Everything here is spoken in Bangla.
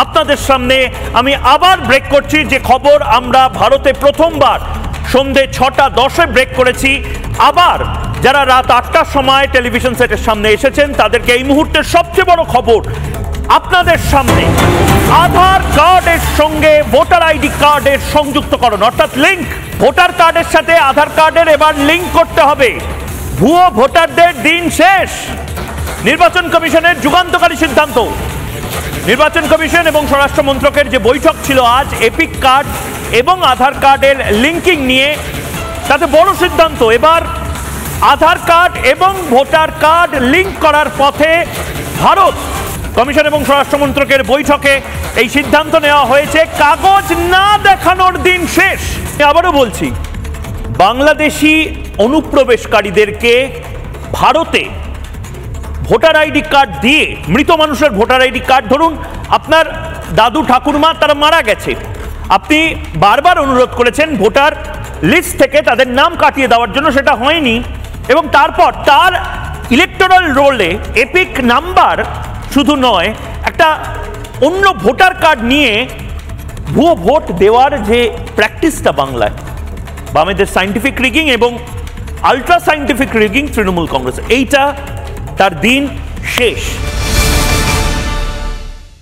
আপনাদের সামনে আমি আবার ব্রেক করছি যে খবর আমরা ভারতে প্রথমবার সন্ধে 6:10 ব্রেক করেছি। আবার যারা রাত 8টার সময় টেলিভিশন সেটের সামনে এসেছেন তাদেরকে এই মুহূর্তের সবচেয়ে বড় খবর আপনাদের সামনে, আধার কার্ডের সঙ্গে ভোটার আইডি কার্ডের সংযুক্তকরণ, অর্থাৎ লিঙ্ক। ভোটার কার্ডের সাথে আধার কার্ডের এবার লিঙ্ক করতে হবে। ভুয়ো ভোটারদের দিন শেষ। নির্বাচন কমিশনের যুগান্তকারী সিদ্ধান্ত। নির্বাচন কমিশন এবং স্বরাষ্ট্র মন্ত্রকের যে বৈঠক ছিল আজ এপিক কার্ড এবং আধার কার্ডের লিঙ্কিং নিয়ে, তাতে বড় সিদ্ধান্ত। এবার আধার কার্ড এবং ভোটার কার্ড লিঙ্ক করার পথে ভারত। কমিশন এবং স্বরাষ্ট্র মন্ত্রকের বৈঠকে এই সিদ্ধান্ত নেওয়া হয়েছে, কাগজ না দেখানোর দিন শেষ। আবারও বলছি, বাংলাদেশি অনুপ্রবেশকারীদেরকে ভারতে ভোটার আইডি কার্ড দিয়ে, মৃত মানুষের ভোটার আইডি কার্ড, ধরুন আপনার দাদু ঠাকুরমা তারা মারা গেছে, আপনি বারবার অনুরোধ করেছেন ভোটার লিস্ট থেকে তাদের নাম কাটিয়ে দেওয়ার জন্য, সেটা হয়নি, এবং তারপর তার ইলেকটোরাল রোলে এপিক নাম্বার শুধু নয়, একটা অন্য ভোটার কার্ড নিয়ে ভুয়ো ভোট দেওয়ার যে প্র্যাকটিসটা বাংলায়, বামেদের সায়েন্টিফিক রিগিং এবং ultra scientific rigging Trinamool Congress, এইটা তার দিন শেষ।